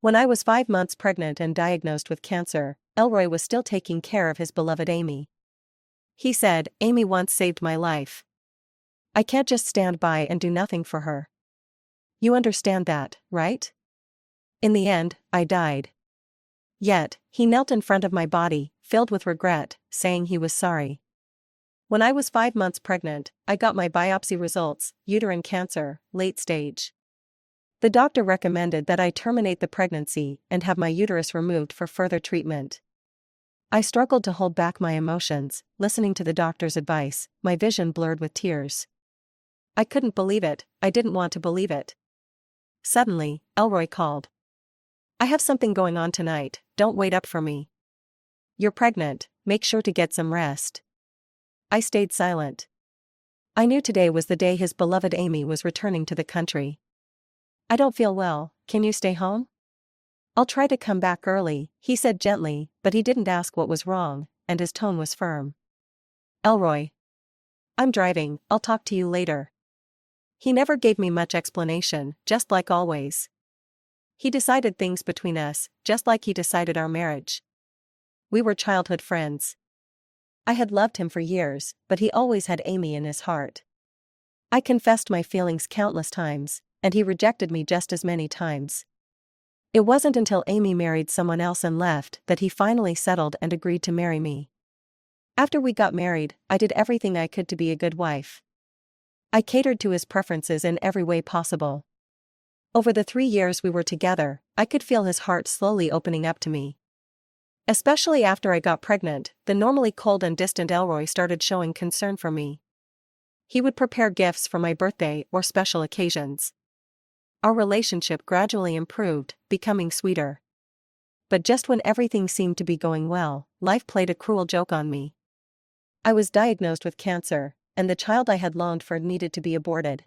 When I was 5 months pregnant and diagnosed with cancer, Elroy was still taking care of his beloved Amy. He said, "Amy once saved my life. I can't just stand by and do nothing for her. You understand that, right? In the end, I died." Yet, he knelt in front of my body, filled with regret, saying he was sorry. When I was 5 months pregnant, I got my biopsy results: uterine cancer, late stage. The doctor recommended that I terminate the pregnancy and have my uterus removed for further treatment. I struggled to hold back my emotions, listening to the doctor's advice, my vision blurred with tears. I couldn't believe it, I didn't want to believe it. Suddenly, Elroy called. "I have something going on tonight, don't wait up for me. You're pregnant, make sure to get some rest." I stayed silent. I knew today was the day his beloved Amy was returning to the country. "I don't feel well, can you stay home?" "I'll try to come back early," he said gently, but he didn't ask what was wrong, and his tone was firm. "Elroy. I'm driving, I'll talk to you later." He never gave me much explanation, just like always. He decided things between us, just like he decided our marriage. We were childhood friends. I had loved him for years, but he always had Amy in his heart. I confessed my feelings countless times, and he rejected me just as many times. It wasn't until Amy married someone else and left that he finally settled and agreed to marry me. After we got married, I did everything I could to be a good wife. I catered to his preferences in every way possible. Over the 3 years we were together, I could feel his heart slowly opening up to me. Especially after I got pregnant, the normally cold and distant Elroy started showing concern for me. He would prepare gifts for my birthday or special occasions. Our relationship gradually improved, becoming sweeter. But just when everything seemed to be going well, life played a cruel joke on me. I was diagnosed with cancer, and the child I had longed for needed to be aborted.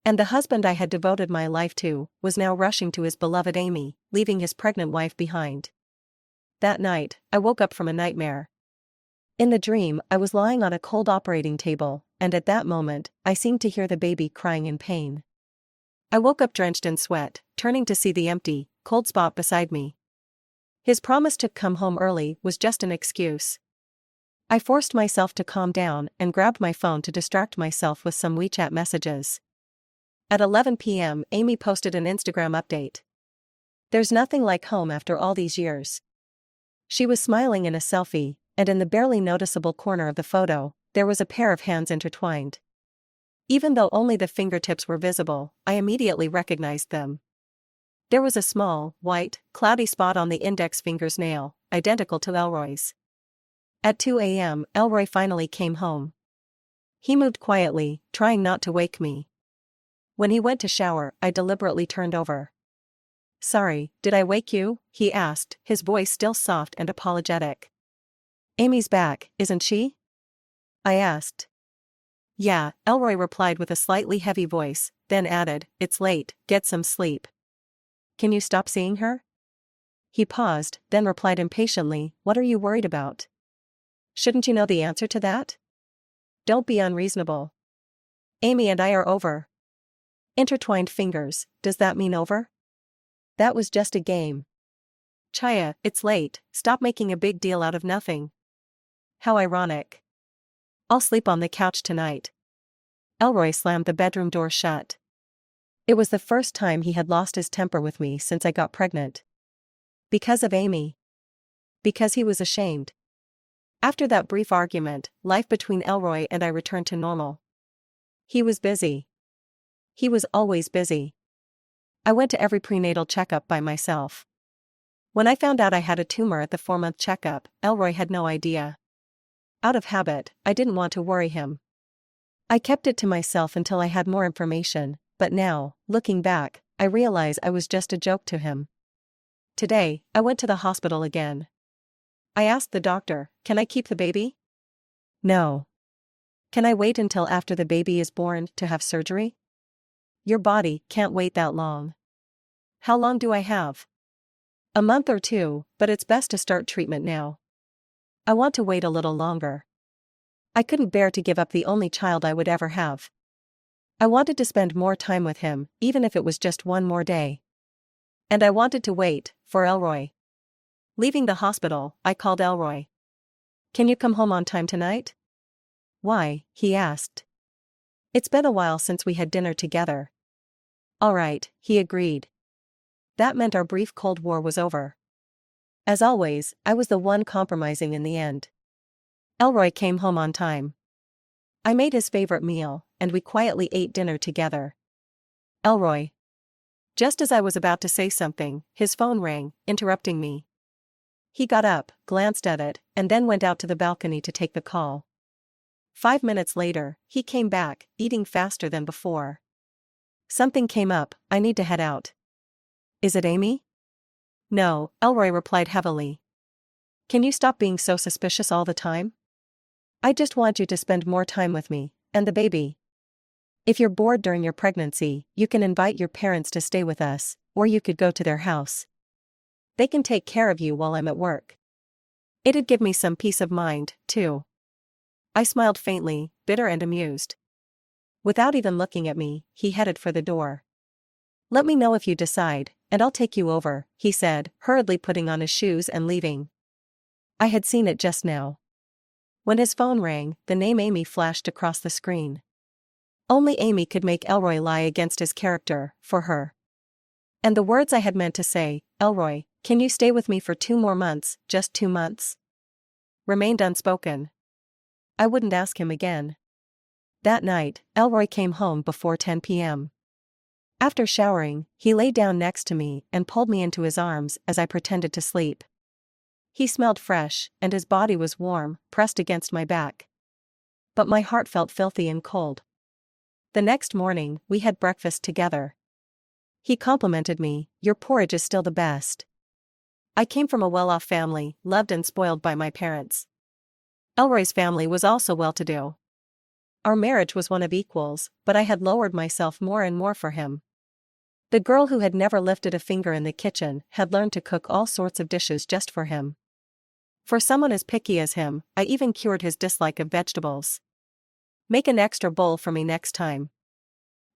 And the husband I had devoted my life to was now rushing to his beloved Amy, leaving his pregnant wife behind. That night, I woke up from a nightmare. In the dream, I was lying on a cold operating table, and at that moment, I seemed to hear the baby crying in pain. I woke up drenched in sweat, turning to see the empty, cold spot beside me. His promise to come home early was just an excuse. I forced myself to calm down and grabbed my phone to distract myself with some WeChat messages. At 11 p.m., Amy posted an Instagram update. "There's nothing like home after all these years." She was smiling in a selfie, and in the barely noticeable corner of the photo, there was a pair of hands intertwined. Even though only the fingertips were visible, I immediately recognized them. There was a small, white, cloudy spot on the index finger's nail, identical to Elroy's. At 2 a.m., Elroy finally came home. He moved quietly, trying not to wake me. When he went to shower, I deliberately turned over. "Sorry, did I wake you?" he asked, his voice still soft and apologetic. "Amy's back, isn't she?" I asked. "Yeah," Elroy replied with a slightly heavy voice, then added, "It's late, get some sleep. Can you stop seeing her?" He paused, then replied impatiently, "What are you worried about? Shouldn't you know the answer to that? Don't be unreasonable. Amy and I are over." Intertwined fingers, does that mean over? That was just a game. "Chaya, it's late, stop making a big deal out of nothing." How ironic. "I'll sleep on the couch tonight." Elroy slammed the bedroom door shut. It was the first time he had lost his temper with me since I got pregnant. Because of Amy. Because he was ashamed. After that brief argument, life between Elroy and I returned to normal. He was busy. He was always busy. I went to every prenatal checkup by myself. When I found out I had a tumor at the 4-month checkup, Elroy had no idea. Out of habit, I didn't want to worry him. I kept it to myself until I had more information, but now, looking back, I realize I was just a joke to him. Today, I went to the hospital again. I asked the doctor, "Can I keep the baby?" "No." "Can I wait until after the baby is born to have surgery?" "Your body can't wait that long." "How long do I have?" "A month or 2, but it's best to start treatment now." "I want to wait a little longer." I couldn't bear to give up the only child I would ever have. I wanted to spend more time with him, even if it was just one more day. And I wanted to wait for Elroy. Leaving the hospital, I called Elroy. Can you come home on time tonight? Why? He asked. It's been a while since we had dinner together. All right, he agreed. That meant our brief Cold War was over. As always, I was the one compromising in the end. Elroy came home on time. I made his favorite meal, and we quietly ate dinner together. Elroy. Just as I was about to say something, his phone rang, interrupting me. He got up, glanced at it, and then went out to the balcony to take the call. 5 minutes later, he came back, eating faster than before. Something came up, I need to head out. Is it Amy? No, Elroy replied heavily. Can you stop being so suspicious all the time? I just want you to spend more time with me, and the baby. If you're bored during your pregnancy, you can invite your parents to stay with us, or you could go to their house. They can take care of you while I'm at work. It'd give me some peace of mind, too. I smiled faintly, bitter and amused. Without even looking at me, he headed for the door. Let me know if you decide, and I'll take you over, he said, hurriedly putting on his shoes and leaving. I had seen it just now. When his phone rang, the name Amy flashed across the screen. Only Amy could make Elroy lie against his character, for her. And the words I had meant to say, Elroy, can you stay with me for 2 more months, just 2 months? Remained unspoken. I wouldn't ask him again. That night, Elroy came home before 10 p.m. After showering, he lay down next to me and pulled me into his arms as I pretended to sleep. He smelled fresh, and his body was warm, pressed against my back. But my heart felt filthy and cold. The next morning, we had breakfast together. He complimented me, your porridge is still the best. I came from a well-off family, loved and spoiled by my parents. Elroy's family was also well-to-do. Our marriage was one of equals, but I had lowered myself more and more for him. The girl who had never lifted a finger in the kitchen had learned to cook all sorts of dishes just for him. For someone as picky as him, I even cured his dislike of vegetables. Make an extra bowl for me next time.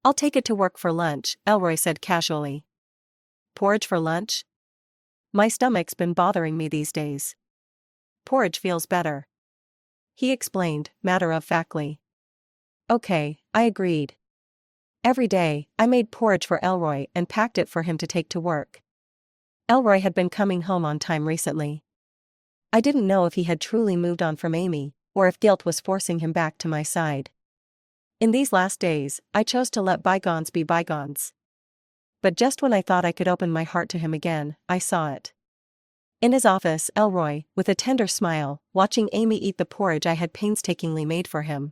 I'll take it to work for lunch, Elroy said casually. Porridge for lunch? My stomach's been bothering me these days. Porridge feels better. He explained, matter-of-factly. Okay, I agreed. Every day, I made porridge for Elroy and packed it for him to take to work. Elroy had been coming home on time recently. I didn't know if he had truly moved on from Amy, or if guilt was forcing him back to my side. In these last days, I chose to let bygones be bygones. But just when I thought I could open my heart to him again, I saw it. In his office, Elroy, with a tender smile, watching Amy eat the porridge I had painstakingly made for him.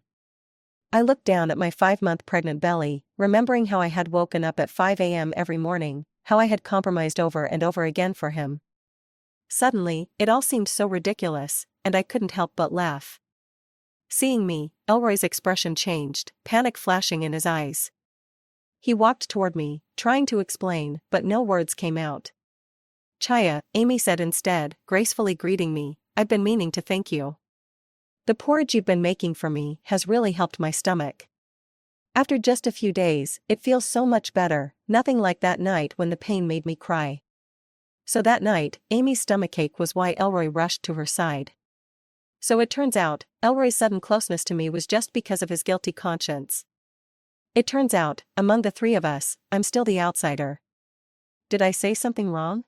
I looked down at my 5-month pregnant belly, remembering how I had woken up at 5 a.m. every morning, how I had compromised over and over again for him. Suddenly, it all seemed so ridiculous, and I couldn't help but laugh. Seeing me, Elroy's expression changed, panic flashing in his eyes. He walked toward me, trying to explain, but no words came out. Chaya, Amy said instead, gracefully greeting me, I've been meaning to thank you. The porridge you've been making for me has really helped my stomach. After just a few days, it feels so much better, nothing like that night when the pain made me cry. So that night, Amy's stomachache was why Elroy rushed to her side. So it turns out, Elroy's sudden closeness to me was just because of his guilty conscience. It turns out, among the 3 of us, I'm still the outsider. Did I say something wrong?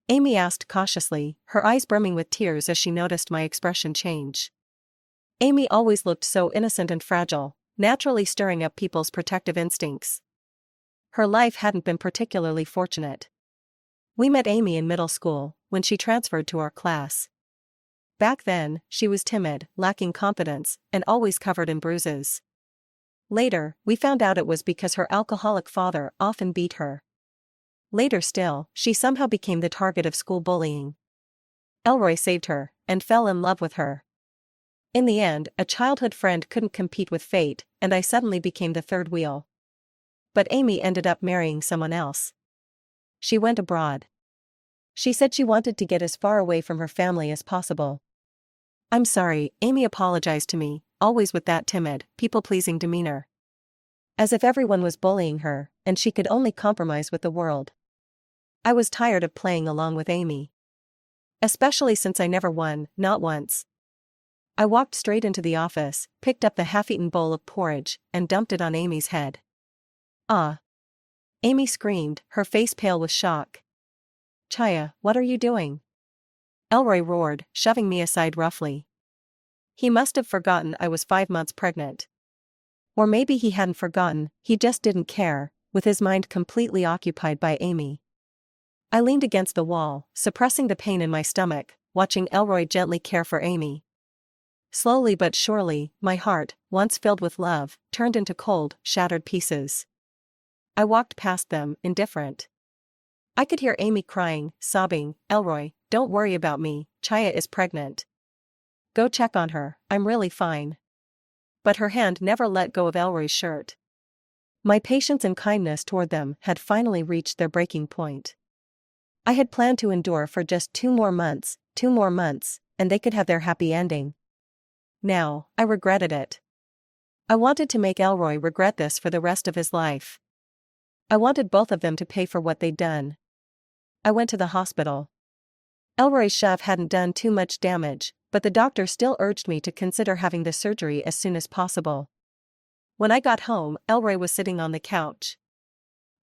Amy asked cautiously, her eyes brimming with tears as she noticed my expression change. Amy always looked so innocent and fragile, naturally stirring up people's protective instincts. Her life hadn't been particularly fortunate. We met Amy in middle school, when she transferred to our class. Back then, she was timid, lacking confidence, and always covered in bruises. Later, we found out it was because her alcoholic father often beat her. Later still, she somehow became the target of school bullying. Elroy saved her, and fell in love with her. In the end, a childhood friend couldn't compete with fate, and I suddenly became the third wheel. But Amy ended up marrying someone else. She went abroad. She said she wanted to get as far away from her family as possible. I'm sorry, Amy apologized to me, always with that timid, people-pleasing demeanor. As if everyone was bullying her, and she could only compromise with the world. I was tired of playing along with Amy. Especially since I never won, not once. I walked straight into the office, picked up the half-eaten bowl of porridge, and dumped it on Amy's head. Ah! Amy screamed, her face pale with shock. Chaya, what are you doing? Elroy roared, shoving me aside roughly. He must have forgotten I was 5 months pregnant. Or maybe he hadn't forgotten, he just didn't care, with his mind completely occupied by Amy. I leaned against the wall, suppressing the pain in my stomach, watching Elroy gently care for Amy. Slowly but surely, my heart, once filled with love, turned into cold, shattered pieces. I walked past them, indifferent. I could hear Amy crying, sobbing, Elroy, don't worry about me, Chaya is pregnant. Go check on her, I'm really fine. But her hand never let go of Elroy's shirt. My patience and kindness toward them had finally reached their breaking point. I had planned to endure for just 2 more months, and they could have their happy ending. Now, I regretted it. I wanted to make Elroy regret this for the rest of his life. I wanted both of them to pay for what they'd done. I went to the hospital. Elroy's shove hadn't done too much damage, but the doctor still urged me to consider having the surgery as soon as possible. When I got home, Elroy was sitting on the couch.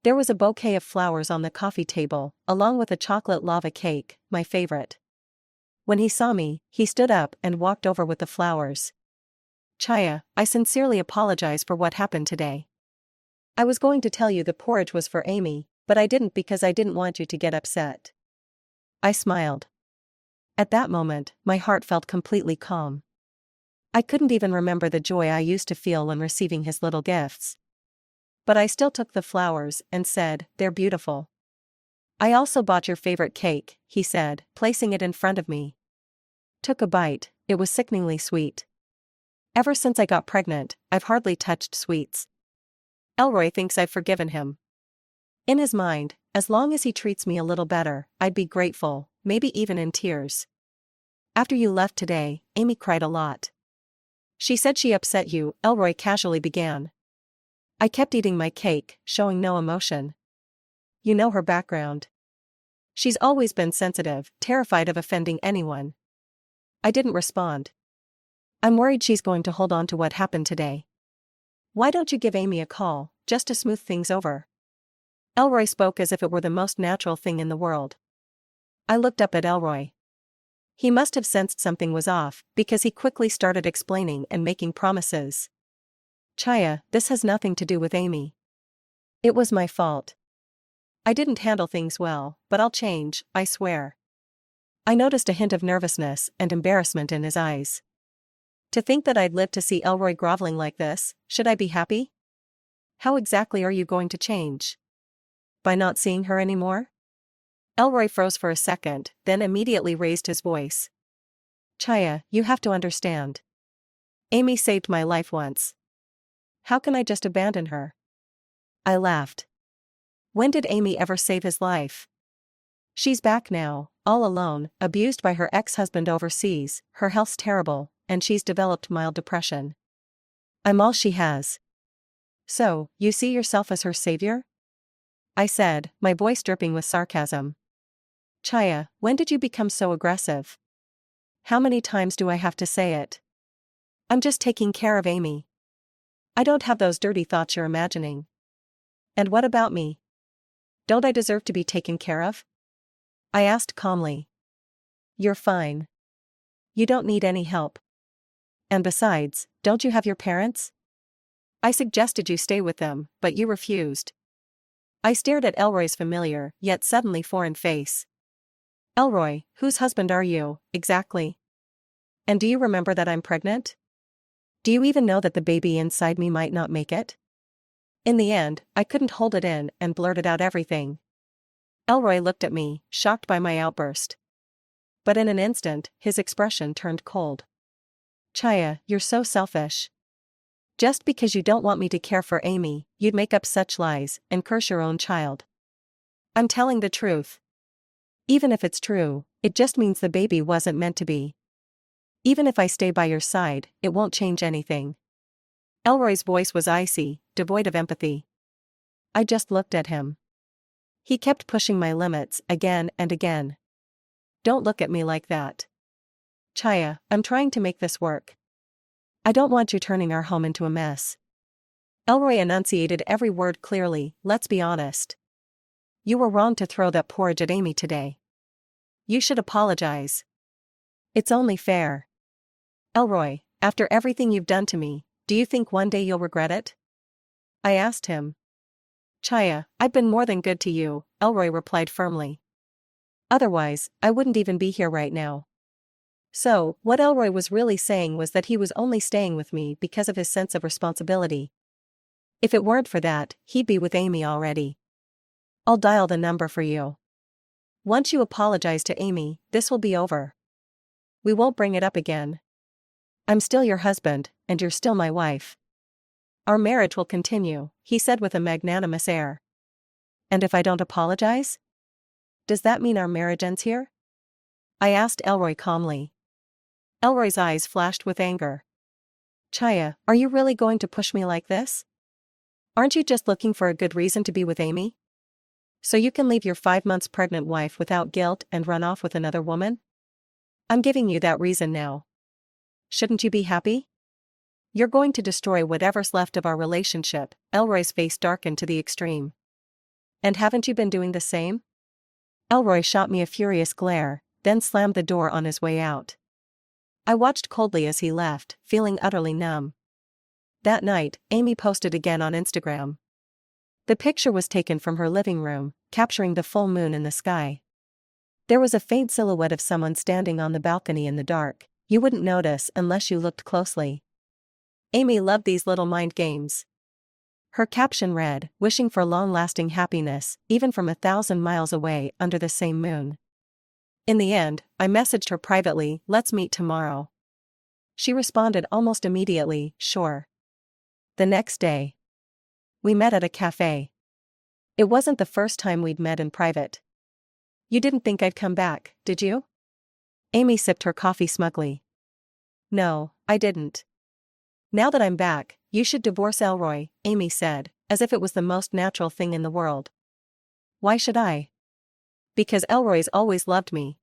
There was a bouquet of flowers on the coffee table, along with a chocolate lava cake, my favorite. When he saw me, he stood up and walked over with the flowers. Chaya, I sincerely apologize for what happened today. I was going to tell you the porridge was for Amy, but I didn't because I didn't want you to get upset. I smiled. At that moment, my heart felt completely calm. I couldn't even remember the joy I used to feel when receiving his little gifts. But I still took the flowers and said, they're beautiful. I also bought your favorite cake, he said, placing it in front of me. Took a bite, it was sickeningly sweet. Ever since I got pregnant, I've hardly touched sweets. Elroy thinks I've forgiven him. In his mind, as long as he treats me a little better, I'd be grateful, maybe even in tears. After you left today, Amy cried a lot. She said she upset you, Elroy casually began. I kept eating my cake, showing no emotion. You know her background. She's always been sensitive, terrified of offending anyone. I didn't respond. I'm worried she's going to hold on to what happened today. Why don't you give Amy a call, just to smooth things over? Elroy spoke as if it were the most natural thing in the world. I looked up at Elroy. He must have sensed something was off, because he quickly started explaining and making promises. Chaya, this has nothing to do with Amy. It was my fault. I didn't handle things well, but I'll change, I swear. I noticed a hint of nervousness and embarrassment in his eyes. To think that I'd live to see Elroy groveling like this, should I be happy? How exactly are you going to change? By not seeing her anymore? Elroy froze for a second, then immediately raised his voice. Chaya, you have to understand. Amy saved my life once. How can I just abandon her? I laughed. When did Amy ever save his life? She's back now, all alone, abused by her ex-husband overseas, her health's terrible, and she's developed mild depression. I'm all she has. So, you see yourself as her savior? I said, my voice dripping with sarcasm. Chaya, when did you become so aggressive? How many times do I have to say it? I'm just taking care of Amy. I don't have those dirty thoughts you're imagining. And what about me? Don't I deserve to be taken care of? I asked calmly. You're fine. You don't need any help. And besides, don't you have your parents? I suggested you stay with them, but you refused. I stared at Elroy's familiar, yet suddenly foreign face. Elroy, whose husband are you, exactly? And do you remember that I'm pregnant? Do you even know that the baby inside me might not make it? In the end, I couldn't hold it in and blurted out everything. Elroy looked at me, shocked by my outburst. But in an instant, his expression turned cold. Chaya, you're so selfish. Just because you don't want me to care for Amy, you'd make up such lies and curse your own child. I'm telling the truth. Even if it's true, it just means the baby wasn't meant to be. Even if I stay by your side, it won't change anything. Elroy's voice was icy, devoid of empathy. I just looked at him. He kept pushing my limits again and again. Don't look at me like that. Chaya, I'm trying to make this work. I don't want you turning our home into a mess. Elroy enunciated every word clearly. Let's be honest. You were wrong to throw that porridge at Amy today. You should apologize. It's only fair. Elroy, after everything you've done to me, do you think one day you'll regret it? I asked him. Chaya, I've been more than good to you, Elroy replied firmly. Otherwise, I wouldn't even be here right now. So, what Elroy was really saying was that he was only staying with me because of his sense of responsibility. If it weren't for that, he'd be with Amy already. I'll dial the number for you. Once you apologize to Amy, this will be over. We won't bring it up again. I'm still your husband, and you're still my wife. Our marriage will continue, he said with a magnanimous air. And if I don't apologize? Does that mean our marriage ends here? I asked Elroy calmly. Elroy's eyes flashed with anger. Chaya, are you really going to push me like this? Aren't you just looking for a good reason to be with Amy? So you can leave your 5 months pregnant wife without guilt and run off with another woman? I'm giving you that reason now. Shouldn't you be happy? You're going to destroy whatever's left of our relationship. Elroy's face darkened to the extreme. And haven't you been doing the same? Elroy shot me a furious glare, then slammed the door on his way out. I watched coldly as he left, feeling utterly numb. That night, Amy posted again on Instagram. The picture was taken from her living room, capturing the full moon in the sky. There was a faint silhouette of someone standing on the balcony in the dark. You wouldn't notice unless you looked closely. Amy loved these little mind games. Her caption read, wishing for long-lasting happiness, even from 1,000 miles away under the same moon. In the end, I messaged her privately, let's meet tomorrow. She responded almost immediately, sure. The next day, we met at a cafe. It wasn't the first time we'd met in private. You didn't think I'd come back, did you? Amy sipped her coffee smugly. No, I didn't. Now that I'm back, you should divorce Elroy, Amy said, as if it was the most natural thing in the world. Why should I? Because Elroy's always loved me.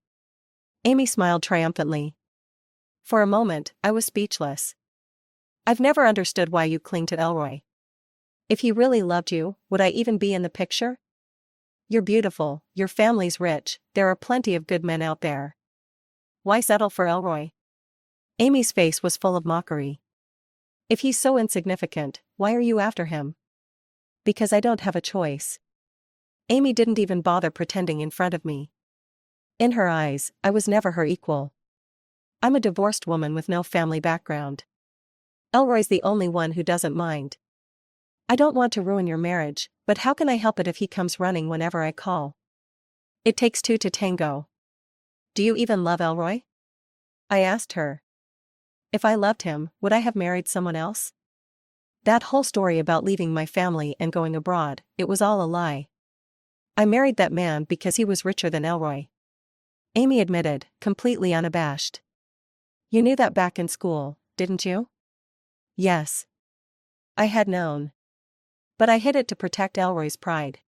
Amy smiled triumphantly. For a moment, I was speechless. I've never understood why you cling to Elroy. If he really loved you, would I even be in the picture? You're beautiful, your family's rich, there are plenty of good men out there. Why settle for Elroy? Amy's face was full of mockery. If he's so insignificant, why are you after him? Because I don't have a choice. Amy didn't even bother pretending in front of me. In her eyes, I was never her equal. I'm a divorced woman with no family background. Elroy's the only one who doesn't mind. I don't want to ruin your marriage, but how can I help it if he comes running whenever I call? It takes two to tango. Do you even love Elroy? I asked her. If I loved him, would I have married someone else? That whole story about leaving my family and going abroad, it was all a lie. I married that man because he was richer than Elroy. Amy admitted, completely unabashed. You knew that back in school, didn't you? Yes. I had known. But I hid it to protect Elroy's pride.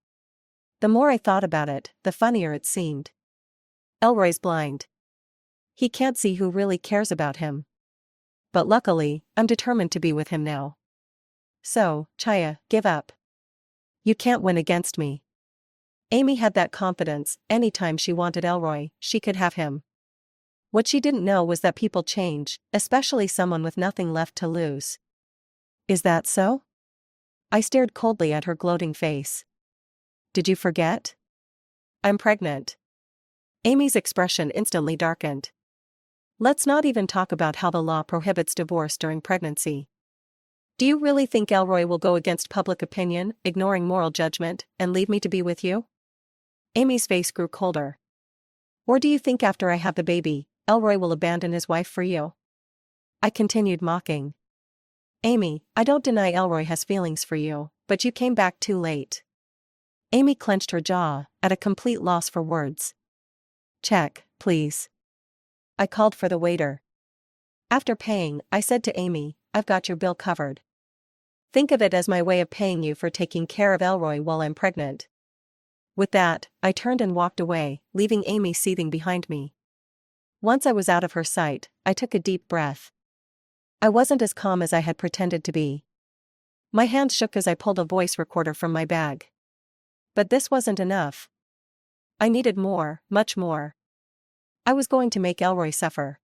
The more I thought about it, the funnier it seemed. Elroy's blind. He can't see who really cares about him. But luckily, I'm determined to be with him now. So, Chaya, give up. You can't win against me. Amy had that confidence, anytime she wanted Elroy, she could have him. What she didn't know was that people change, especially someone with nothing left to lose. Is that so? I stared coldly at her gloating face. Did you forget? I'm pregnant. Amy's expression instantly darkened. Let's not even talk about how the law prohibits divorce during pregnancy. Do you really think Elroy will go against public opinion, ignoring moral judgment, and leave me to be with you? Amy's face grew colder. Or do you think after I have the baby, Elroy will abandon his wife for you? I continued mocking. Amy, I don't deny Elroy has feelings for you, but you came back too late. Amy clenched her jaw, at a complete loss for words. Check, please. I called for the waiter. After paying, I said to Amy, I've got your bill covered. Think of it as my way of paying you for taking care of Elroy while I'm pregnant. With that, I turned and walked away, leaving Amy seething behind me. Once I was out of her sight, I took a deep breath. I wasn't as calm as I had pretended to be. My hands shook as I pulled a voice recorder from my bag. But this wasn't enough. I needed more, much more. I was going to make Elroy suffer.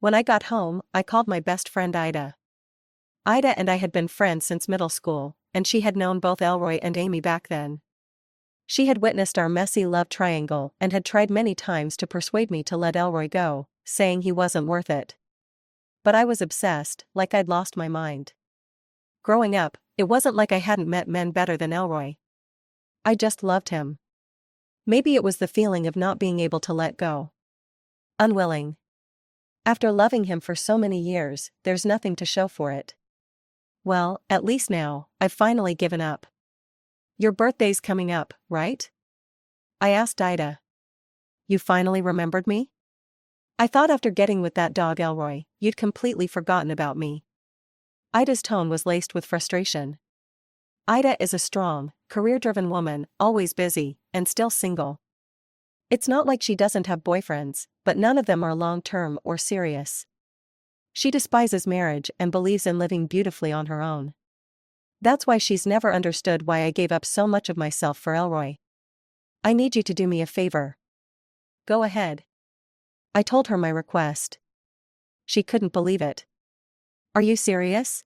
When I got home, I called my best friend Ida. Ida and I had been friends since middle school, and she had known both Elroy and Amy back then. She had witnessed our messy love triangle and had tried many times to persuade me to let Elroy go, saying he wasn't worth it. But I was obsessed, like I'd lost my mind. Growing up, it wasn't like I hadn't met men better than Elroy. I just loved him. Maybe it was the feeling of not being able to let go. Unwilling. After loving him for so many years, there's nothing to show for it. Well, at least now, I've finally given up. Your birthday's coming up, right? I asked Ida. You finally remembered me? I thought after getting with that dog Elroy, you'd completely forgotten about me. Ida's tone was laced with frustration. Ida is a strong, career-driven woman, always busy, and still single. It's not like she doesn't have boyfriends, but none of them are long-term or serious. She despises marriage and believes in living beautifully on her own. That's why she's never understood why I gave up so much of myself for Elroy. I need you to do me a favor. Go ahead. I told her my request. She couldn't believe it. Are you serious?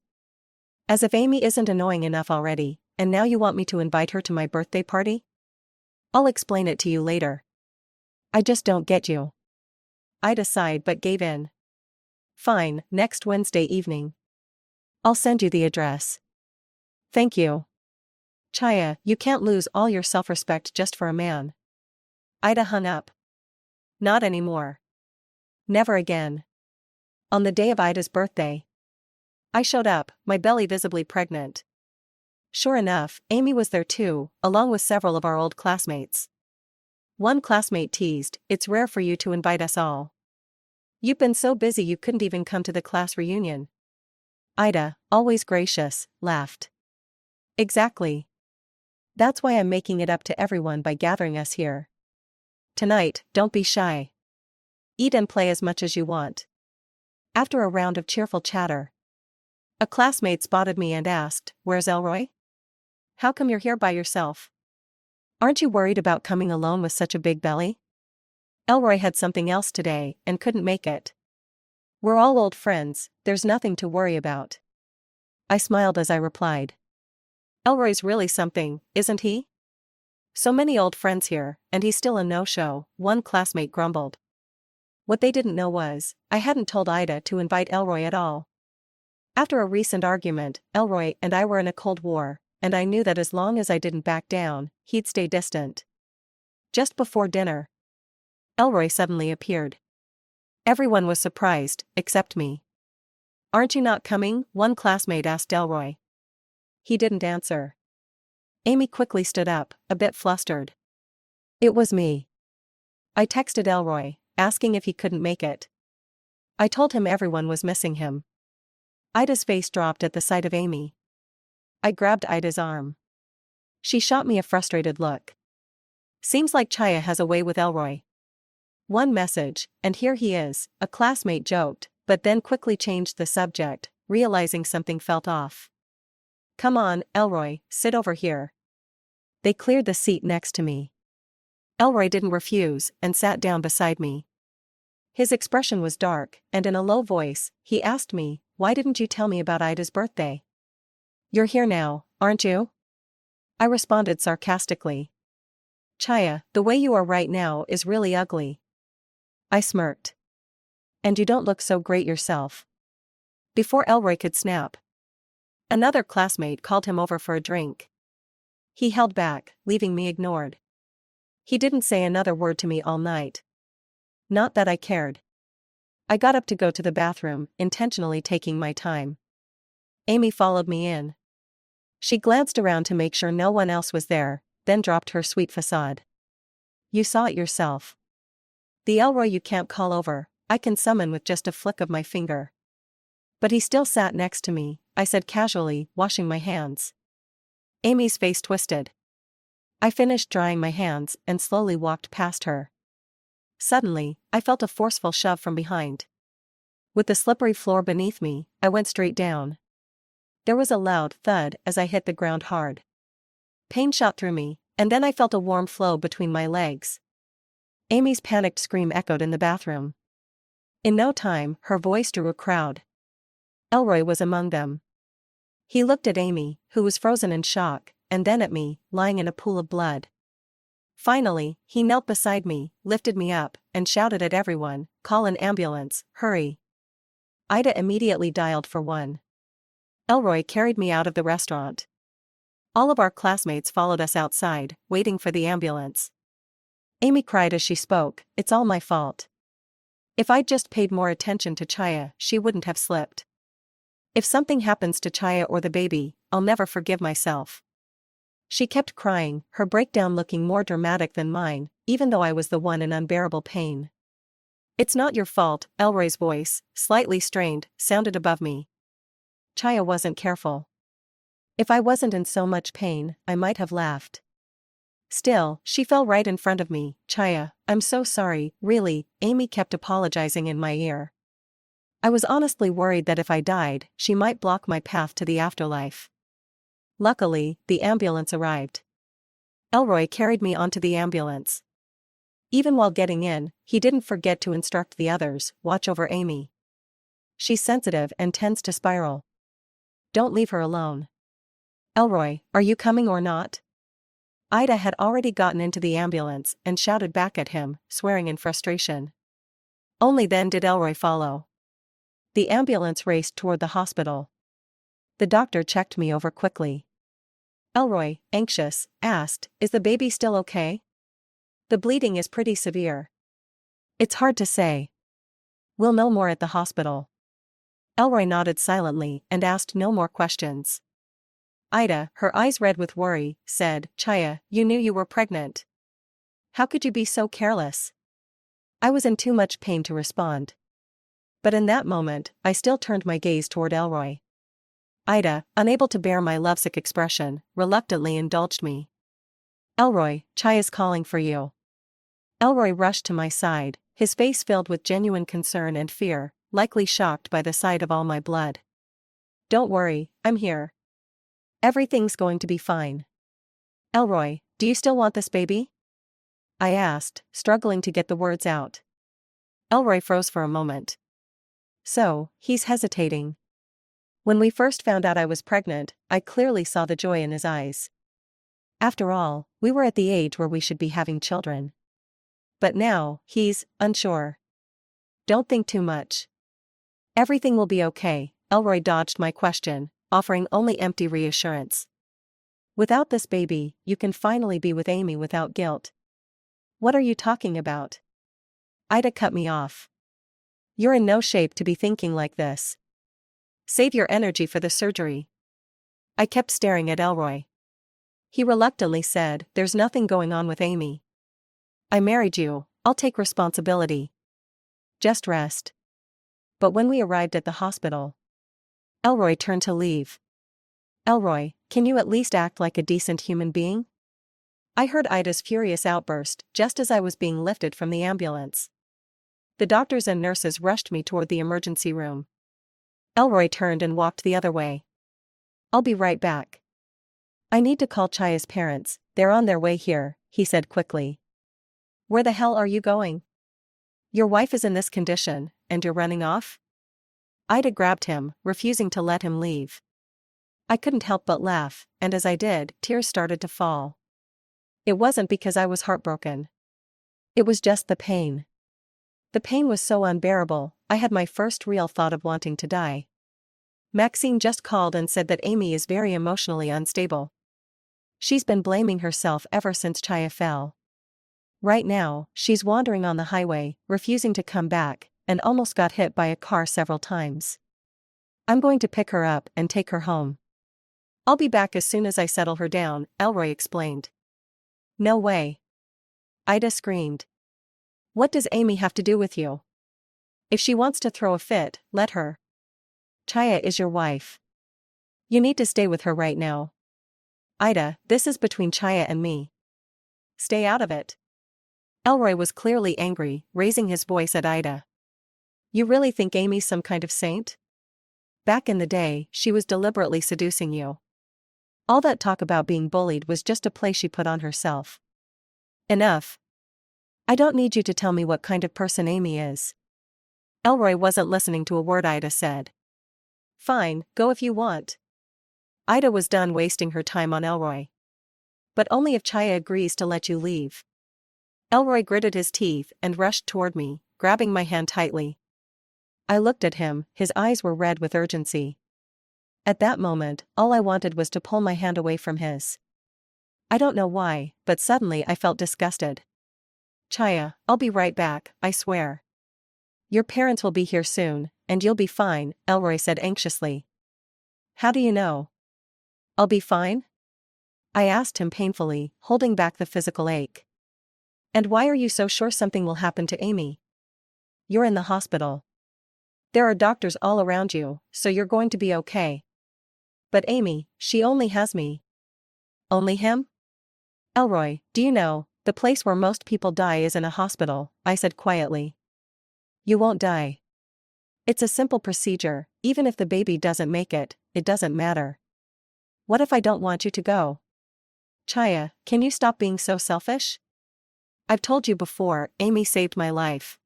As if Amy isn't annoying enough already, and now you want me to invite her to my birthday party? I'll explain it to you later. I just don't get you. Ida sighed but gave in. Fine, next Wednesday evening. I'll send you the address. Thank you. Chaya, you can't lose all your self-respect just for a man. Ida hung up. Not anymore. Never again. On the day of Ida's birthday, I showed up, my belly visibly pregnant. Sure enough, Amy was there too, along with several of our old classmates. One classmate teased, "It's rare for you to invite us all. You've been so busy you couldn't even come to the class reunion." Ida, always gracious, laughed. Exactly. That's why I'm making it up to everyone by gathering us here. Tonight, don't be shy. Eat and play as much as you want. After a round of cheerful chatter, a classmate spotted me and asked, "Where's Elroy? How come you're here by yourself? Aren't you worried about coming alone with such a big belly?" Elroy had something else today and couldn't make it. We're all old friends, there's nothing to worry about. I smiled as I replied. Elroy's really something, isn't he? So many old friends here, and he's still a no-show, one classmate grumbled. What they didn't know was, I hadn't told Ida to invite Elroy at all. After a recent argument, Elroy and I were in a cold war, and I knew that as long as I didn't back down, he'd stay distant. Just before dinner, Elroy suddenly appeared. Everyone was surprised, except me. Aren't you not coming? One classmate asked Elroy. He didn't answer. Amy quickly stood up, a bit flustered. It was me. I texted Elroy, asking if he couldn't make it. I told him everyone was missing him. Ida's face dropped at the sight of Amy. I grabbed Ida's arm. She shot me a frustrated look. Seems like Chaya has a way with Elroy. One message, and here he is, a classmate joked, but then quickly changed the subject, realizing something felt off. Come on, Elroy, sit over here. They cleared the seat next to me. Elroy didn't refuse, and sat down beside me. His expression was dark, and in a low voice, he asked me, "Why didn't you tell me about Ida's birthday? You're here now, aren't you?" I responded sarcastically. Chaya, the way you are right now is really ugly. I smirked. And you don't look so great yourself. Before Elroy could snap, another classmate called him over for a drink. He held back, leaving me ignored. He didn't say another word to me all night. Not that I cared. I got up to go to the bathroom, intentionally taking my time. Amy followed me in. She glanced around to make sure no one else was there, then dropped her sweet facade. You saw it yourself. The Elroy you can't call over, I can summon with just a flick of my finger. But he still sat next to me, I said casually, washing my hands. Amy's face twisted. I finished drying my hands and slowly walked past her. Suddenly, I felt a forceful shove from behind. With the slippery floor beneath me, I went straight down. There was a loud thud as I hit the ground hard. Pain shot through me, and then I felt a warm flow between my legs. Amy's panicked scream echoed in the bathroom. In no time, her voice drew a crowd. Elroy was among them. He looked at Amy, who was frozen in shock, and then at me, lying in a pool of blood. Finally, he knelt beside me, lifted me up, and shouted at everyone, "Call an ambulance, hurry." Ida immediately dialed for one. Elroy carried me out of the restaurant. All of our classmates followed us outside, waiting for the ambulance. Amy cried as she spoke, "It's all my fault. If I'd just paid more attention to Chaya, she wouldn't have slipped. If something happens to Chaya or the baby, I'll never forgive myself." She kept crying, her breakdown looking more dramatic than mine, even though I was the one in unbearable pain. "It's not your fault," Elroy's voice, slightly strained, sounded above me. "Chaya wasn't careful. If I wasn't in so much pain, I might have laughed." Still, she fell right in front of me. "Chaya, I'm so sorry, really," Amy kept apologizing in my ear. I was honestly worried that if I died, she might block my path to the afterlife. Luckily, the ambulance arrived. Elroy carried me onto the ambulance. Even while getting in, he didn't forget to instruct the others, "Watch over Amy. She's sensitive and tends to spiral. Don't leave her alone." "Elroy, are you coming or not?" Ida had already gotten into the ambulance and shouted back at him, swearing in frustration. Only then did Elroy follow. The ambulance raced toward the hospital. The doctor checked me over quickly. Elroy, anxious, asked, "Is the baby still okay?" "The bleeding is pretty severe. It's hard to say. We'll know more at the hospital." Elroy nodded silently and asked no more questions. Ida, her eyes red with worry, said, "Chaya, you knew you were pregnant. How could you be so careless?" I was in too much pain to respond. But in that moment, I still turned my gaze toward Elroy. Ida, unable to bear my lovesick expression, reluctantly indulged me. "Elroy, Chaya's calling for you." Elroy rushed to my side, his face filled with genuine concern and fear, likely shocked by the sight of all my blood. "Don't worry, I'm here. Everything's going to be fine." "Elroy, do you still want this baby?" I asked, struggling to get the words out. Elroy froze for a moment. So, he's hesitating. When we first found out I was pregnant, I clearly saw the joy in his eyes. After all, we were at the age where we should be having children. But now, he's unsure. "Don't think too much. Everything will be okay," Elroy dodged my question, offering only empty reassurance. "Without this baby, you can finally be with Amy without guilt." "What are you talking about?" Ida cut me off. "You're in no shape to be thinking like this. Save your energy for the surgery." I kept staring at Elroy. He reluctantly said, "There's nothing going on with Amy. I married you, I'll take responsibility. Just rest." But when we arrived at the hospital, Elroy turned to leave. "Elroy, can you at least act like a decent human being?" I heard Ida's furious outburst just as I was being lifted from the ambulance. The doctors and nurses rushed me toward the emergency room. Elroy turned and walked the other way. "I'll be right back. I need to call Chaya's parents, they're on their way here," he said quickly. "Where the hell are you going? Your wife is in this condition, and you're running off?" Ida grabbed him, refusing to let him leave. I couldn't help but laugh, and as I did, tears started to fall. It wasn't because I was heartbroken. It was just the pain. The pain was so unbearable, I had my first real thought of wanting to die. Maxine just called and said that Amy is very emotionally unstable. She's been blaming herself ever since Chaya fell. Right now, she's wandering on the highway, refusing to come back, and almost got hit by a car several times. I'm going to pick her up and take her home. I'll be back as soon as I settle her down, Elroy explained. No way. Ida screamed. What does Amy have to do with you? If she wants to throw a fit, let her. Chaya is your wife. You need to stay with her right now. Ida, this is between Chaya and me. Stay out of it. Elroy was clearly angry, raising his voice at Ida. You really think Amy's some kind of saint? Back in the day, she was deliberately seducing you. All that talk about being bullied was just a play she put on herself. Enough. I don't need you to tell me what kind of person Amy is. Elroy wasn't listening to a word Ida said. Fine, go if you want. Ida was done wasting her time on Elroy. But only if Chaya agrees to let you leave. Elroy gritted his teeth and rushed toward me, grabbing my hand tightly. I looked at him, his eyes were red with urgency. At that moment, all I wanted was to pull my hand away from his. I don't know why, but suddenly I felt disgusted. Chaya, I'll be right back, I swear. Your parents will be here soon, and you'll be fine, Elroy said anxiously. How do you know? I'll be fine? I asked him painfully, holding back the physical ache. And why are you so sure something will happen to Amy? You're in the hospital. There are doctors all around you, so you're going to be okay. But Amy, she only has me. Only him? Elroy, do you know, the place where most people die is in a hospital, I said quietly. You won't die. It's a simple procedure, even if the baby doesn't make it, it doesn't matter. What if I don't want you to go? Chaya, can you stop being so selfish? I've told you before, Amy saved my life.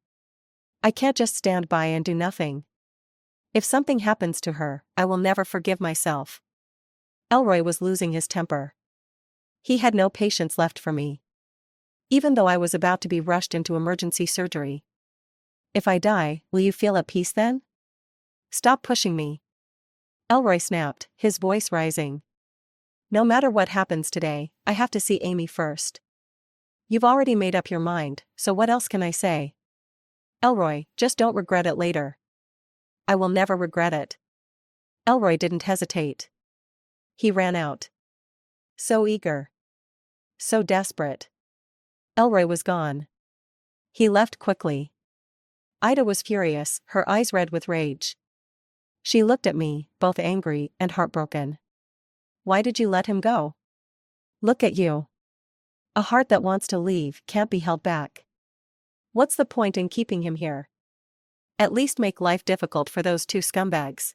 I can't just stand by and do nothing. If something happens to her, I will never forgive myself. Elroy was losing his temper. He had no patience left for me. Even though I was about to be rushed into emergency surgery. If I die, will you feel at peace then? Stop pushing me. Elroy snapped, his voice rising. No matter what happens today, I have to see Amy first. You've already made up your mind, so what else can I say? Elroy, just don't regret it later. I will never regret it. Elroy didn't hesitate. He ran out. So eager. So desperate. Elroy was gone. He left quickly. Ida was furious, her eyes red with rage. She looked at me, both angry and heartbroken. Why did you let him go? Look at you. A heart that wants to leave can't be held back. What's the point in keeping him here? At least make life difficult for those two scumbags.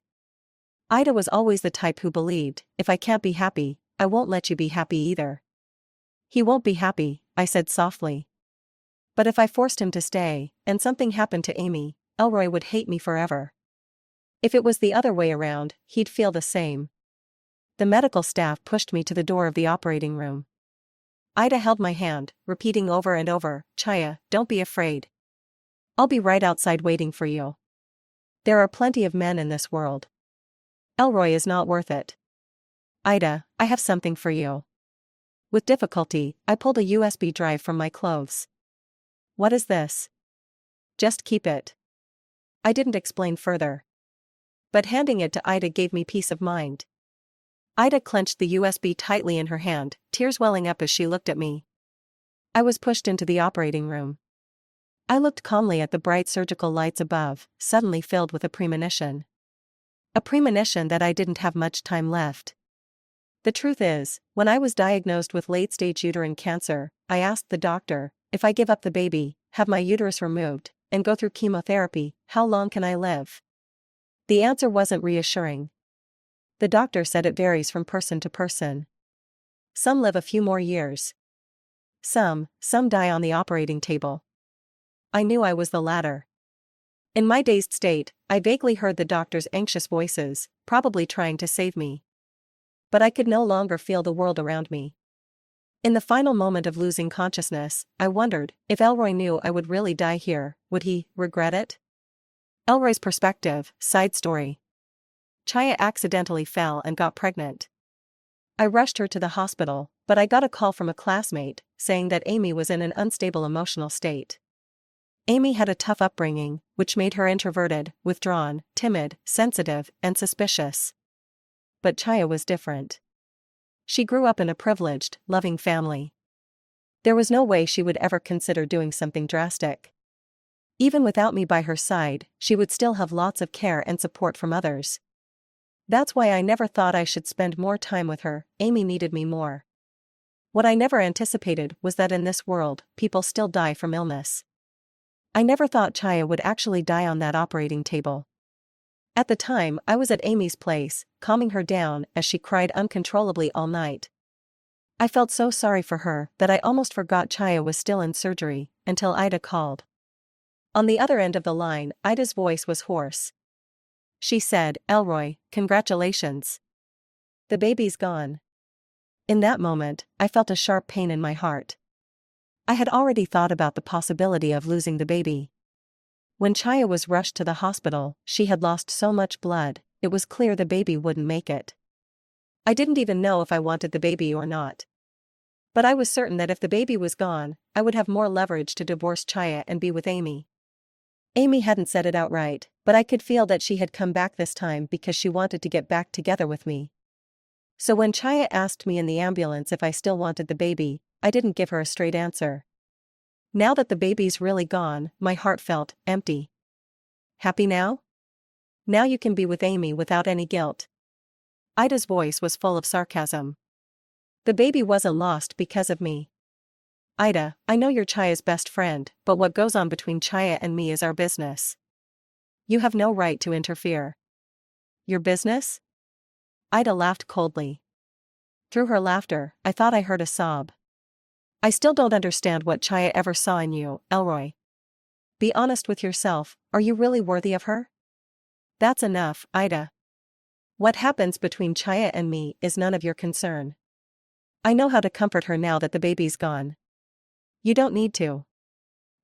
Ida was always the type who believed, if I can't be happy, I won't let you be happy either. He won't be happy, I said softly. But if I forced him to stay, and something happened to Amy, Elroy would hate me forever. If it was the other way around, he'd feel the same. The medical staff pushed me to the door of the operating room. Ida held my hand, repeating over and over, Chaya, don't be afraid. I'll be right outside waiting for you. There are plenty of men in this world. Elroy is not worth it. Ida, I have something for you. With difficulty, I pulled a USB drive from my clothes. What is this? Just keep it. I didn't explain further. But handing it to Ida gave me peace of mind. Ida clenched the USB tightly in her hand, tears welling up as she looked at me. I was pushed into the operating room. I looked calmly at the bright surgical lights above, suddenly filled with a premonition. A premonition that I didn't have much time left. The truth is, when I was diagnosed with late-stage uterine cancer, I asked the doctor, if I give up the baby, have my uterus removed, and go through chemotherapy, how long can I live? The answer wasn't reassuring. The doctor said it varies from person to person. Some live a few more years. Some die on the operating table. I knew I was the latter. In my dazed state, I vaguely heard the doctor's anxious voices, probably trying to save me. But I could no longer feel the world around me. In the final moment of losing consciousness, I wondered, if Elroy knew I would really die here, would he regret it? Elroy's perspective, side story. Chaya accidentally fell and got pregnant. I rushed her to the hospital, but I got a call from a classmate, saying that Amy was in an unstable emotional state. Amy had a tough upbringing, which made her introverted, withdrawn, timid, sensitive, and suspicious. But Chaya was different. She grew up in a privileged, loving family. There was no way she would ever consider doing something drastic. Even without me by her side, she would still have lots of care and support from others. That's why I never thought I should spend more time with her. Amy needed me more. What I never anticipated was that in this world, people still die from illness. I never thought Chaya would actually die on that operating table. At the time, I was at Amy's place, calming her down as she cried uncontrollably all night. I felt so sorry for her that I almost forgot Chaya was still in surgery, until Ida called. On the other end of the line, Ida's voice was hoarse. She said, "Elroy, congratulations. The baby's gone." In that moment, I felt a sharp pain in my heart. I had already thought about the possibility of losing the baby. When Chaya was rushed to the hospital, she had lost so much blood, it was clear the baby wouldn't make it. I didn't even know if I wanted the baby or not. But I was certain that if the baby was gone, I would have more leverage to divorce Chaya and be with Amy. Amy hadn't said it outright, but I could feel that she had come back this time because she wanted to get back together with me. So when Chaya asked me in the ambulance if I still wanted the baby, I didn't give her a straight answer. Now that the baby's really gone, my heart felt empty. Happy now? Now you can be with Amy without any guilt. Ida's voice was full of sarcasm. The baby wasn't lost because of me. Ida, I know you're Chaya's best friend, but what goes on between Chaya and me is our business. You have no right to interfere. Your business? Ida laughed coldly. Through her laughter, I thought I heard a sob. I still don't understand what Chaya ever saw in you, Elroy. Be honest with yourself, are you really worthy of her? That's enough, Ida. What happens between Chaya and me is none of your concern. I know how to comfort her now that the baby's gone. You don't need to.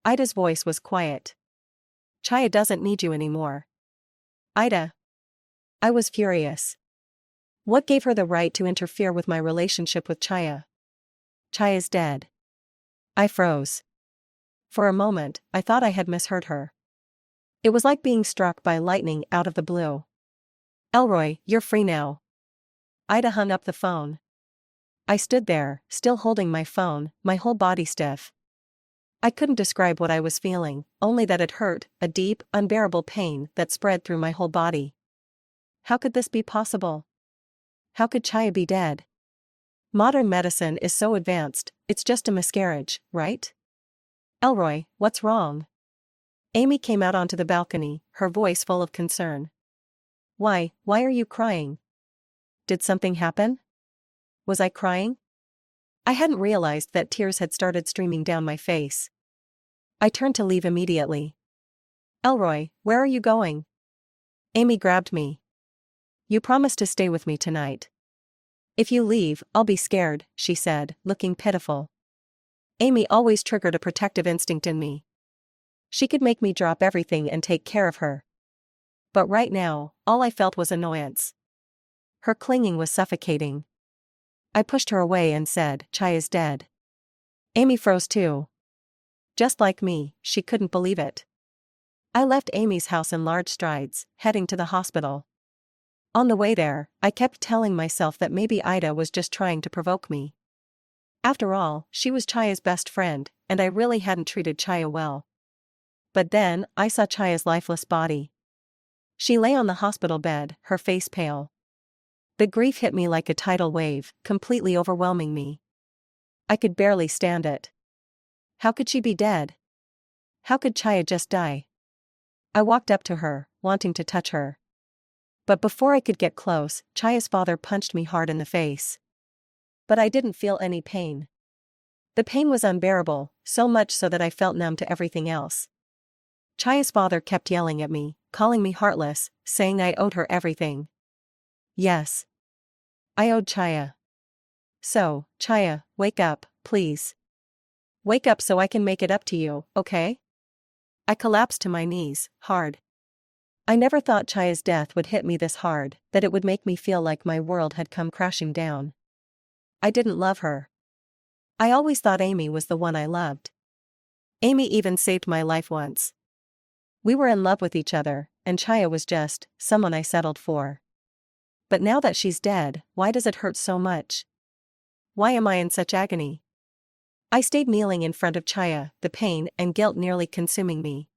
Ida's voice was quiet. Chaya doesn't need you anymore. Ida. I was furious. What gave her the right to interfere with my relationship with Chaya? Chaya's dead. I froze. For a moment, I thought I had misheard her. It was like being struck by lightning out of the blue. Elroy, you're free now. Ida hung up the phone. I stood there, still holding my phone, my whole body stiff. I couldn't describe what I was feeling, only that it hurt, a deep, unbearable pain that spread through my whole body. How could this be possible? How could Chaya be dead? Modern medicine is so advanced, it's just a miscarriage, right? Elroy, what's wrong? Amy came out onto the balcony, her voice full of concern. Why are you crying? Did something happen? Was I crying? I hadn't realized that tears had started streaming down my face. I turned to leave immediately. Elroy, where are you going? Amy grabbed me. You promised to stay with me tonight. If you leave, I'll be scared, she said, looking pitiful. Amy always triggered a protective instinct in me. She could make me drop everything and take care of her. But right now, all I felt was annoyance. Her clinging was suffocating. I pushed her away and said, Chaya's dead. Amy froze too. Just like me, she couldn't believe it. I left Amy's house in large strides, heading to the hospital. On the way there, I kept telling myself that maybe Ida was just trying to provoke me. After all, she was Chaya's best friend, and I really hadn't treated Chaya well. But then, I saw Chaya's lifeless body. She lay on the hospital bed, her face pale. The grief hit me like a tidal wave, completely overwhelming me. I could barely stand it. How could she be dead? How could Chaya just die? I walked up to her, wanting to touch her. But before I could get close, Chaya's father punched me hard in the face. But I didn't feel any pain. The pain was unbearable, so much so that I felt numb to everything else. Chaya's father kept yelling at me, calling me heartless, saying I owed her everything. Yes. I owed Chaya. So, Chaya, wake up, please. Wake up so I can make it up to you, okay? I collapsed to my knees, hard. I never thought Chaya's death would hit me this hard, that it would make me feel like my world had come crashing down. I didn't love her. I always thought Amy was the one I loved. Amy even saved my life once. We were in love with each other, and Chaya was just someone I settled for. But now that she's dead, why does it hurt so much? Why am I in such agony? I stayed kneeling in front of Chaya, the pain and guilt nearly consuming me.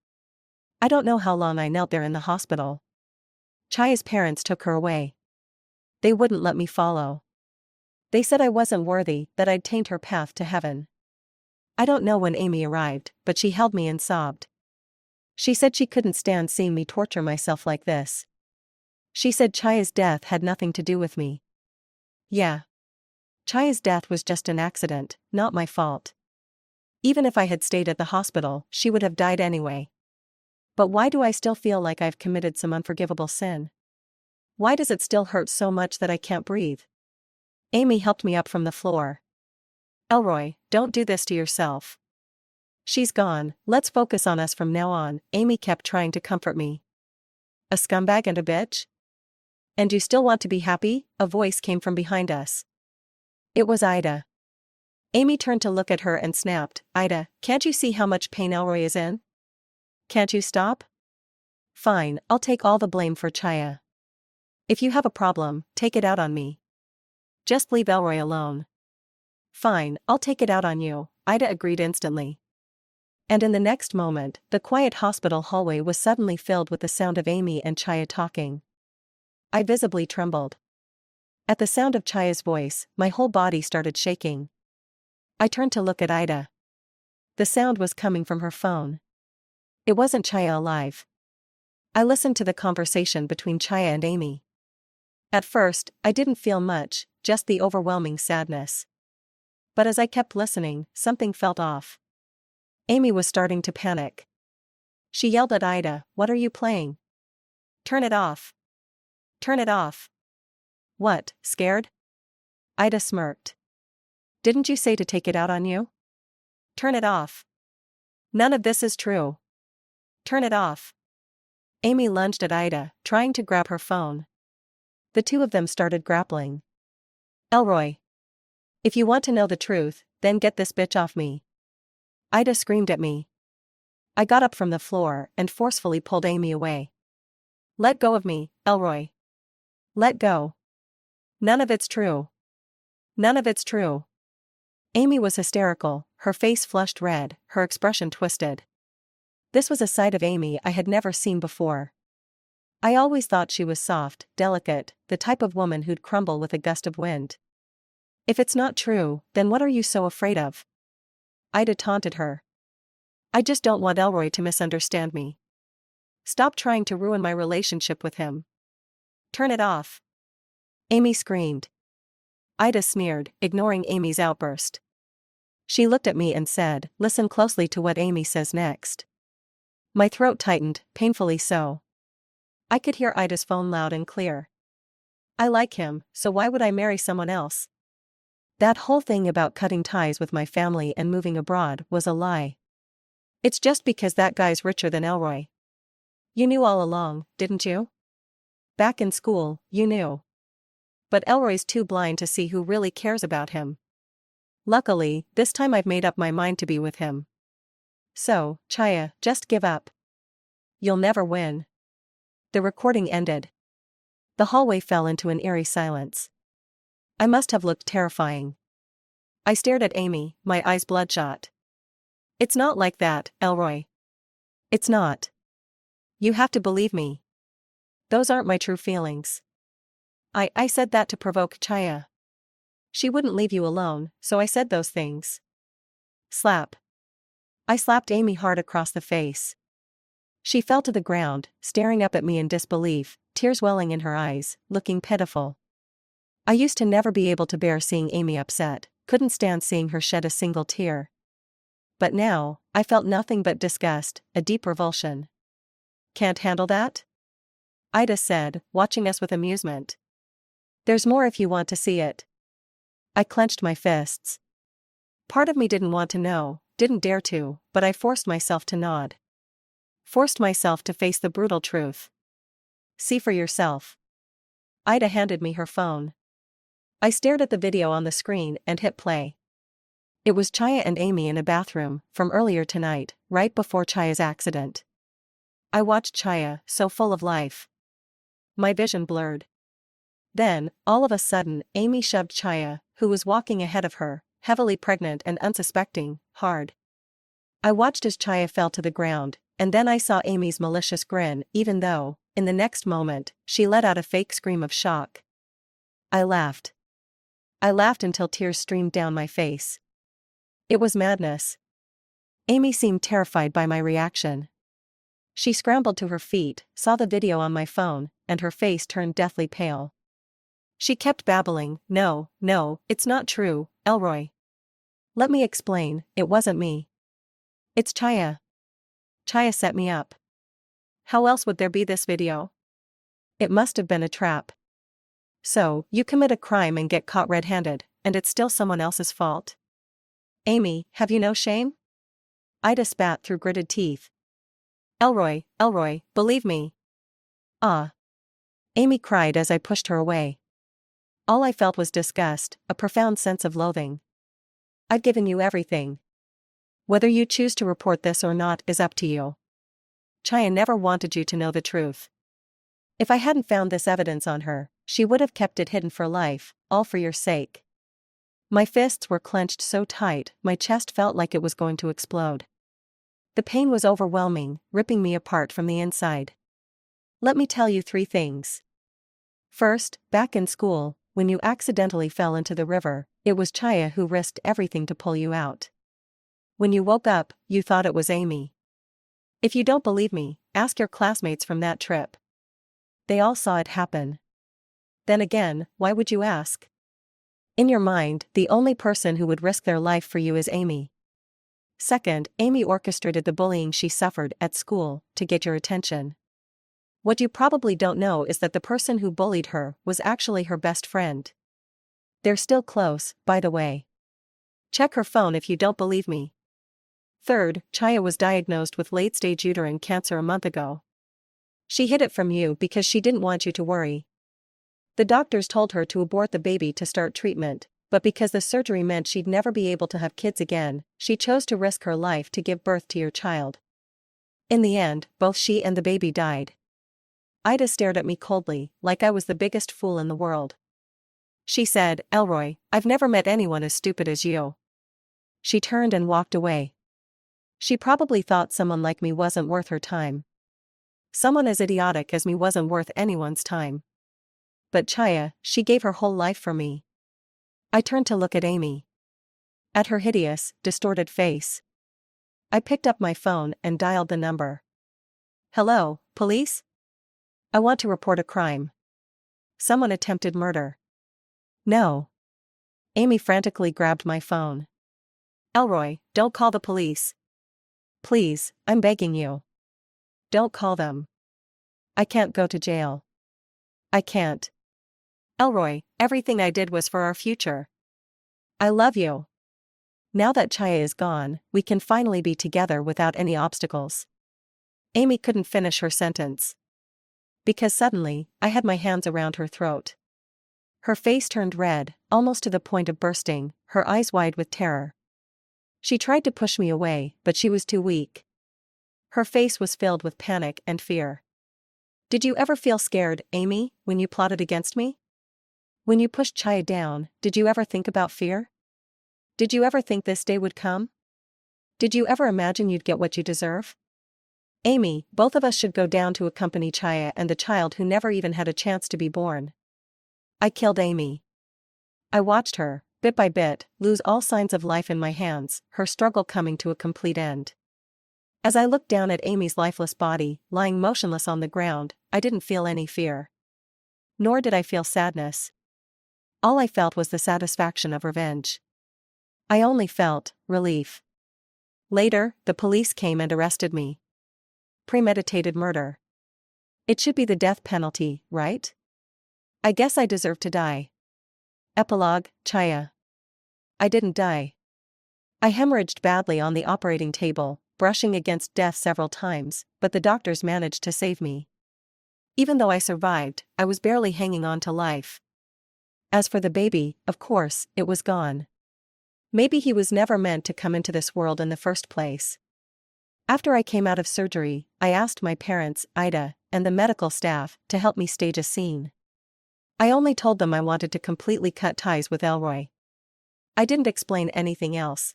I don't know how long I knelt there in the hospital. Chaya's parents took her away. They wouldn't let me follow. They said I wasn't worthy, that I'd taint her path to heaven. I don't know when Amy arrived, but she held me and sobbed. She said she couldn't stand seeing me torture myself like this. She said Chaya's death had nothing to do with me. Yeah. Chaya's death was just an accident, not my fault. Even if I had stayed at the hospital, she would have died anyway. But why do I still feel like I've committed some unforgivable sin? Why does it still hurt so much that I can't breathe? Amy helped me up from the floor. Elroy, don't do this to yourself. She's gone, let's focus on us from now on, Amy kept trying to comfort me. A scumbag and a bitch? And you still want to be happy? A voice came from behind us. It was Ida. Amy turned to look at her and snapped, Ida, can't you see how much pain Elroy is in? Can't you stop? Fine, I'll take all the blame for Chaya. If you have a problem, take it out on me. Just leave Elroy alone. Fine, I'll take it out on you, Ida agreed instantly. And in the next moment, the quiet hospital hallway was suddenly filled with the sound of Amy and Chaya talking. I visibly trembled. At the sound of Chaya's voice, my whole body started shaking. I turned to look at Ida. The sound was coming from her phone. It wasn't Chaya alive. I listened to the conversation between Chaya and Amy. At first, I didn't feel much, just the overwhelming sadness. But as I kept listening, something felt off. Amy was starting to panic. She yelled at Ida, "What are you playing? Turn it off. Turn it off." What, scared? Ida smirked. Didn't you say to take it out on you? Turn it off. None of this is true. Turn it off. Amy lunged at Ida, trying to grab her phone. The two of them started grappling. Elroy. If you want to know the truth, then get this bitch off me. Ida screamed at me. I got up from the floor and forcefully pulled Amy away. Let go of me, Elroy. Let go. None of it's true. None of it's true. Amy was hysterical, her face flushed red, her expression twisted. This was a side of Amy I had never seen before. I always thought she was soft, delicate, the type of woman who'd crumble with a gust of wind. If it's not true, then what are you so afraid of? Ida taunted her. I just don't want Elroy to misunderstand me. Stop trying to ruin my relationship with him. Turn it off. Amy screamed. Ida sneered, ignoring Amy's outburst. She looked at me and said, "Listen closely to what Amy says next." My throat tightened, painfully so. I could hear Ida's phone loud and clear. I like him, so why would I marry someone else? That whole thing about cutting ties with my family and moving abroad was a lie. It's just because that guy's richer than Elroy. You knew all along, didn't you? Back in school, you knew. But Elroy's too blind to see who really cares about him. Luckily, this time I've made up my mind to be with him. So, Chaya, just give up. You'll never win. The recording ended. The hallway fell into an eerie silence. I must have looked terrifying. I stared at Amy, my eyes bloodshot. It's not like that, Elroy. It's not. You have to believe me. Those aren't my true feelings. I said that to provoke Chaya. She wouldn't leave you alone, so I said those things. Slap. I slapped Amy hard across the face. She fell to the ground, staring up at me in disbelief, tears welling in her eyes, looking pitiful. I used to never be able to bear seeing Amy upset, couldn't stand seeing her shed a single tear. But now, I felt nothing but disgust, a deep revulsion. Can't handle that? Ida said, watching us with amusement. There's more if you want to see it. I clenched my fists. Part of me didn't want to know, didn't dare to, but I forced myself to nod. Forced myself to face the brutal truth. See for yourself. Ida handed me her phone. I stared at the video on the screen and hit play. It was Chaya and Amy in a bathroom, from earlier tonight, right before Chaya's accident. I watched Chaya, so full of life. My vision blurred. Then, all of a sudden, Amy shoved Chaya, who was walking ahead of her, heavily pregnant and unsuspecting, hard. I watched as Chaya fell to the ground, and then I saw Amy's malicious grin, even though, in the next moment, she let out a fake scream of shock. I laughed. I laughed until tears streamed down my face. It was madness. Amy seemed terrified by my reaction. She scrambled to her feet, saw the video on my phone, and her face turned deathly pale. She kept babbling, "No, no, it's not true, Elroy. Let me explain, it wasn't me. It's Chaya. Chaya set me up. How else would there be this video? It must have been a trap. So, you commit a crime and get caught red-handed, and it's still someone else's fault? Amy, have you no shame?" Ida spat through gritted teeth. Elroy, believe me." "Ah." Amy cried as I pushed her away. All I felt was disgust, a profound sense of loathing. "I've given you everything. Whether you choose to report this or not is up to you. Chaya never wanted you to know the truth. If I hadn't found this evidence on her, she would have kept it hidden for life, all for your sake." My fists were clenched so tight, my chest felt like it was going to explode. The pain was overwhelming, ripping me apart from the inside. "Let me tell you 3 things. First, back in school, when you accidentally fell into the river, it was Chaya who risked everything to pull you out. When you woke up, you thought it was Amy. If you don't believe me, ask your classmates from that trip. They all saw it happen. Then again, why would you ask? In your mind, the only person who would risk their life for you is Amy. Second, Amy orchestrated the bullying she suffered at school to get your attention. What you probably don't know is that the person who bullied her was actually her best friend. They're still close, by the way. Check her phone if you don't believe me. Third, Chaya was diagnosed with late-stage uterine cancer a month ago. She hid it from you because she didn't want you to worry. The doctors told her to abort the baby to start treatment, but because the surgery meant she'd never be able to have kids again, she chose to risk her life to give birth to your child. In the end, both she and the baby died." Ida stared at me coldly, like I was the biggest fool in the world. She said, "Elroy, I've never met anyone as stupid as you." She turned and walked away. She probably thought someone like me wasn't worth her time. Someone as idiotic as me wasn't worth anyone's time. But Chaya, she gave her whole life for me. I turned to look at Amy. At her hideous, distorted face. I picked up my phone and dialed the number. "Hello, police? I want to report a crime. Someone attempted murder." "No." Amy frantically grabbed my phone. "Elroy, don't call the police. Please, I'm begging you. Don't call them. I can't go to jail. I can't. Elroy, everything I did was for our future. I love you. Now that Chaya is gone, we can finally be together without any obstacles." Amy couldn't finish her sentence. Because suddenly, I had my hands around her throat. Her face turned red, almost to the point of bursting, her eyes wide with terror. She tried to push me away, but she was too weak. Her face was filled with panic and fear. "Did you ever feel scared, Amy, when you plotted against me? When you pushed Chaya down, did you ever think about fear? Did you ever think this day would come? Did you ever imagine you'd get what you deserve? Amy, both of us should go down to accompany Chaya and the child who never even had a chance to be born. I killed Amy. I watched her, bit by bit, lose all signs of life in my hands, her struggle coming to a complete end. As I looked down at Amy's lifeless body, lying motionless on the ground, I didn't feel any fear. Nor did I feel sadness. All I felt was the satisfaction of revenge. I only felt relief. Later, the police came and arrested me. Premeditated murder. It should be the death penalty, right? I guess I deserve to die. Epilogue, Chaya. I didn't die. I hemorrhaged badly on the operating table, brushing against death several times, but the doctors managed to save me. Even though I survived, I was barely hanging on to life. As for the baby, of course, it was gone. Maybe he was never meant to come into this world in the first place. After I came out of surgery, I asked my parents, Ida, and the medical staff to help me stage a scene. I only told them I wanted to completely cut ties with Elroy. I didn't explain anything else.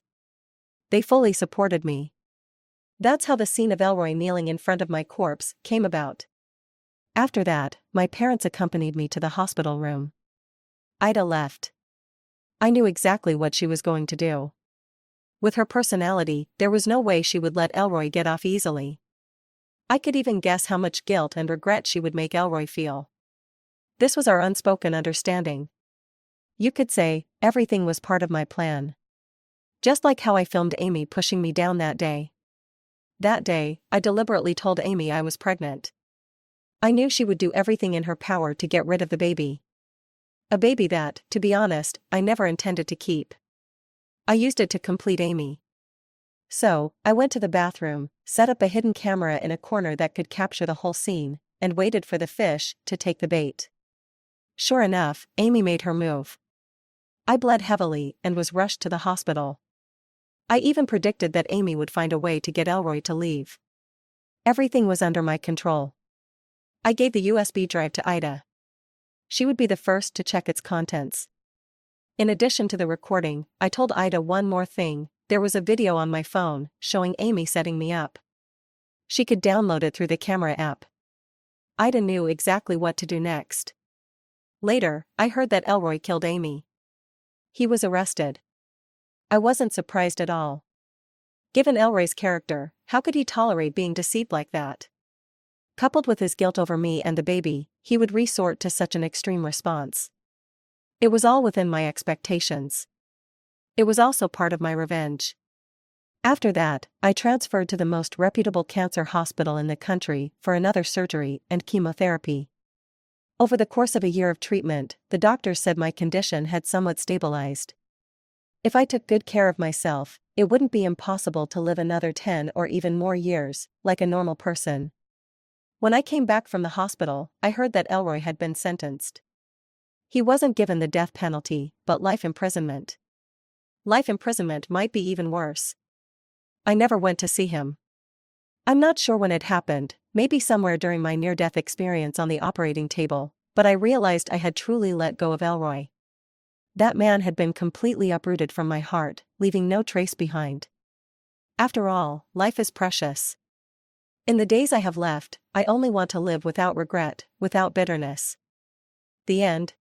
They fully supported me. That's how the scene of Elroy kneeling in front of my corpse came about. After that, my parents accompanied me to the hospital room. Ida left. I knew exactly what she was going to do. With her personality, there was no way she would let Elroy get off easily. I could even guess how much guilt and regret she would make Elroy feel. This was our unspoken understanding. You could say, everything was part of my plan. Just like how I filmed Amy pushing me down that day. That day, I deliberately told Amy I was pregnant. I knew she would do everything in her power to get rid of the baby. A baby that, to be honest, I never intended to keep. I used it to complete Amy. So, I went to the bathroom, set up a hidden camera in a corner that could capture the whole scene, and waited for the fish to take the bait. Sure enough, Amy made her move. I bled heavily and was rushed to the hospital. I even predicted that Amy would find a way to get Elroy to leave. Everything was under my control. I gave the USB drive to Ida. She would be the first to check its contents. In addition to the recording, I told Ida one more thing: there was a video on my phone showing Amy setting me up. She could download it through the camera app. Ida knew exactly what to do next. Later, I heard that Elroy killed Amy. He was arrested. I wasn't surprised at all. Given Elroy's character, how could he tolerate being deceived like that? Coupled with his guilt over me and the baby, he would resort to such an extreme response. It was all within my expectations. It was also part of my revenge. After that, I transferred to the most reputable cancer hospital in the country for another surgery and chemotherapy. Over the course of a year of treatment, the doctors said my condition had somewhat stabilized. If I took good care of myself, it wouldn't be impossible to live another 10 or even more years, like a normal person. When I came back from the hospital, I heard that Elroy had been sentenced. He wasn't given the death penalty, but life imprisonment. Life imprisonment might be even worse. I never went to see him. I'm not sure when it happened, maybe somewhere during my near-death experience on the operating table, but I realized I had truly let go of Elroy. That man had been completely uprooted from my heart, leaving no trace behind. After all, life is precious. In the days I have left, I only want to live without regret, without bitterness. The end.